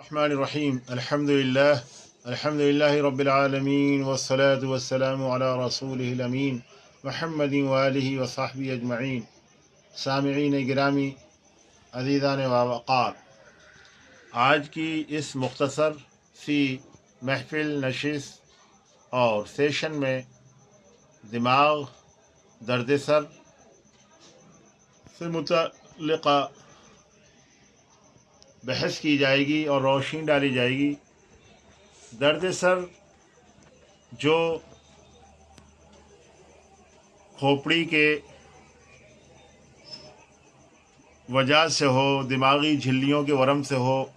रहमानिर्रहीम अल्हम्दुलिल्लाहि रब्बिल आलमीन वस्सलातु वस्सलामु अला रसूलिहिल अमीन मुहम्मदिन व आलिहि व सहबिहि अजमईन। सामिईन गिरामी अज़ीज़ान वक़ार, आज की इस मुख्तसर सी महफ़िल नशिस्त और सेशन में दिमाग दर्द सर से मुतल्लिक़ा बहस की जाएगी और रोशनी डाली जाएगी। दर्द सर जो खोपड़ी के वजह से हो, दिमागी झिल्लियों के वरम से हो,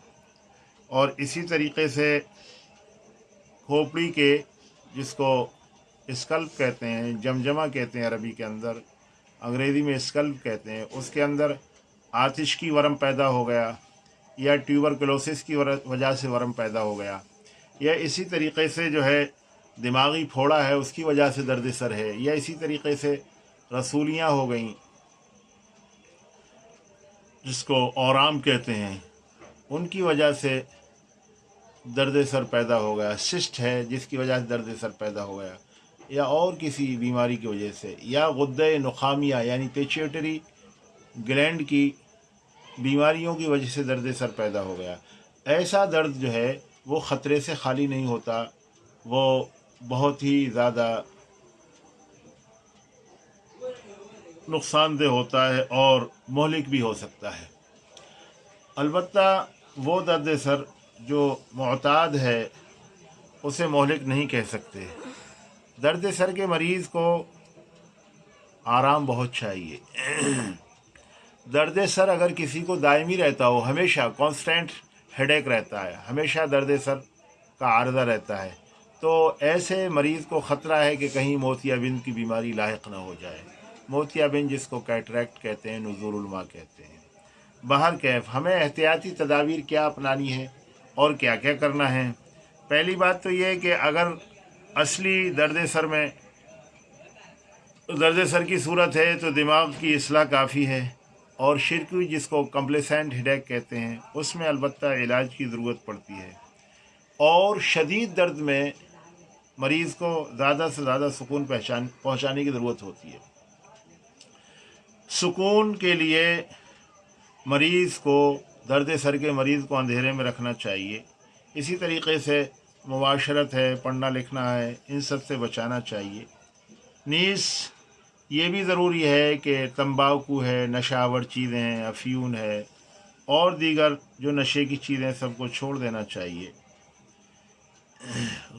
और इसी तरीक़े से खोपड़ी के, जिसको स्कल्प कहते हैं, जमजमा कहते हैं अरबी के अंदर, अंग्रेज़ी में स्कल्प कहते हैं, उसके अंदर आतिश की वरम पैदा हो गया, या ट्यूबरकुलोसिस की वजह से वरम पैदा हो गया, या इसी तरीक़े से जो है दिमागी फोड़ा है उसकी वजह से दर्द सर है, या इसी तरीक़े से रसूलियाँ हो गईं जिसको औराम कहते हैं, उनकी वजह से दर्द सर पैदा हो गया, सिस्ट है जिसकी वजह से दर्द सर पैदा हो गया, या और किसी बीमारी की वजह से, या गुद्दे नुखामिया यानी पिट्यूटरी ग्लैंड की बीमारियों की वजह से दर्द सर पैदा हो गया। ऐसा दर्द जो है वो ख़तरे से खाली नहीं होता, वो बहुत ही ज़्यादा नुकसानदेह होता है और मोहलिक भी हो सकता है। अलबत्ता वो दर्द सर जो मुअताद है उसे मोहलिक नहीं कह सकते। दर्द सर के मरीज़ को आराम बहुत चाहिए। दर्द सर अगर किसी को दायमी रहता हो, हमेशा कांस्टेंट हेडेक रहता है, हमेशा दर्द सर का आर्ज़ा रहता है, तो ऐसे मरीज़ को ख़तरा है कि कहीं मोतियाबिंद की बीमारी लाहिक ना हो जाए। मोतियाबिंद जिसको कैटरैक्ट कहते हैं, नुज़ूरुल मा कहते हैं। बहर कैफ हमें एहतियाती तदाबीर क्या अपनानी है और क्या क्या करना है। पहली बात तो ये है कि अगर असली दर्द सर की सूरत है तो दिमाग की इस्लाह काफ़ी है, और शिरकी जिसको कंप्लेसेंट हेडेक कहते हैं उसमें अलबत्ता इलाज की ज़रूरत पड़ती है। और शदीद दर्द में मरीज़ को ज़्यादा से ज़्यादा सुकून पहुँचाने की ज़रूरत होती है। सुकून के लिए मरीज़ को, दर्द सर के मरीज़ को अंधेरे में रखना चाहिए। इसी तरीक़े से मुबाशरत है, पढ़ना लिखना है, इन सब से बचाना चाहिए। नीस ये भी ज़रूरी है कि तंबाकू है, नशावर चीज़ें हैं, अफ्यून है और दीगर जो नशे की चीज़ें, सबको छोड़ देना चाहिए।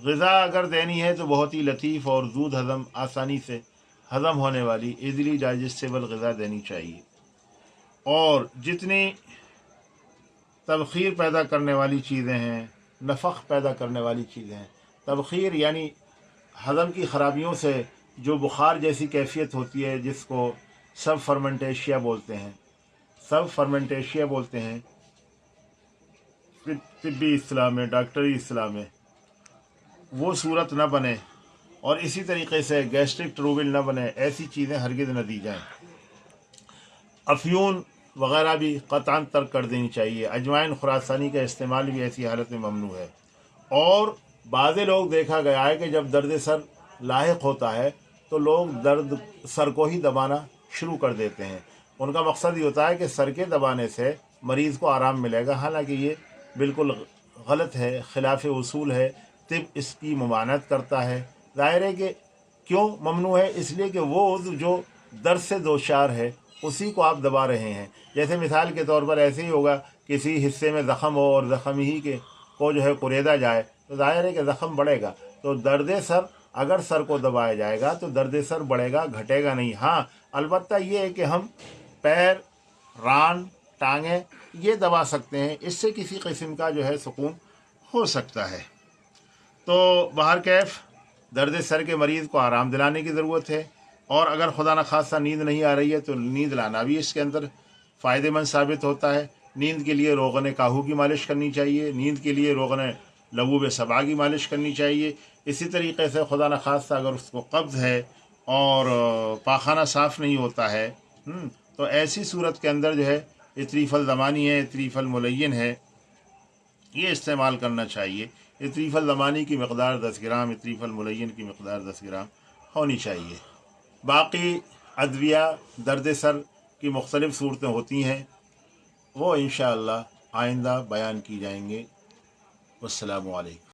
ग़िज़ा अगर देनी है तो बहुत ही लतीफ़ और दूध हज़म, आसानी से हज़म होने वाली, ईज़िली डाइजेस्टेबल ग़िज़ा देनी चाहिए। और जितनी तबख़ीर पैदा करने वाली चीज़ें हैं, नफ़ख़ पैदा करने वाली चीज़ें हैं, तबख़ीर यानी हज़म की ख़राबियों से जो बुखार जैसी कैफियत होती है, जिसको सब फर्मेंटेशिया बोलते हैं, तिब्बी इस्लाम में, डॉक्टरी इस्लाम में, वो सूरत न बने, और इसी तरीक़े से गैस्ट्रिक ट्रबल न बने, ऐसी चीज़ें हरगिज़ न दी जाएँ। अफ्यून वग़ैरह भी क़तअन तर्क कर देनी चाहिए। अजवाइन खुरासानी का इस्तेमाल भी ऐसी हालत में ममनू है। और बाज़ लोग देखा गया है कि जब दर्द सर लाहिक होता है तो लोग दर्द सर को ही दबाना शुरू कर देते हैं। उनका मकसद ये होता है कि सर के दबाने से मरीज़ को आराम मिलेगा। हालांकि ये बिल्कुल गलत है, खिलाफ उसूल है। तिब इसकी ममानत करता है। ज़ाहिर है कि क्यों ममनू है, इसलिए कि वो उज़्व जो दर्द से दोचार है उसी को आप दबा रहे हैं। जैसे मिसाल के तौर पर ऐसे ही होगा, किसी हिस्से में ज़ख़म हो और ज़ख़म ही के को जो है कुरेदा जाए तो ज़ाहिर है कि ज़ख़म बढ़ेगा। तो दर्द सर अगर सर को दबाया जाएगा तो दर्द सर बढ़ेगा, घटेगा नहीं। हाँ, अलबत्ता ये है कि हम पैर, रान, टांगें ये दबा सकते हैं, इससे किसी किस्म का जो है सुकून हो सकता है। तो बहर कैफ दर्द सर के मरीज़ को आराम दिलाने की ज़रूरत है। और अगर खुदा न खासा नींद नहीं आ रही है तो नींद लाना भी इसके अंदर फ़ायदेमंद साबित होता है। नींद के लिए रोग़न काहू की मालिश करनी चाहिए, नींद के लिए रोग़न लबूब सबा की मालिश करनी चाहिए। इसी तरीक़े से खुदा न खासा अगर उसको कब्ज़ है और पाखाना साफ़ नहीं होता है, तो ऐसी सूरत के अंदर जो है इतरीफ़ल ज़मानी है, इतरीफ़ल मुलय्यन है, یہ استعمال کرنا چاہیے۔ اطریف الزمانی کی مقدار 10 گرام، اطریف الملین کی مقدار 10 گرام ہونی چاہیے۔ باقی ادویہ درد سر کی مختلف صورتیں ہوتی ہیں، وہ انشاءاللہ آئندہ بیان کی جائیں گے۔ والسلام علیکم۔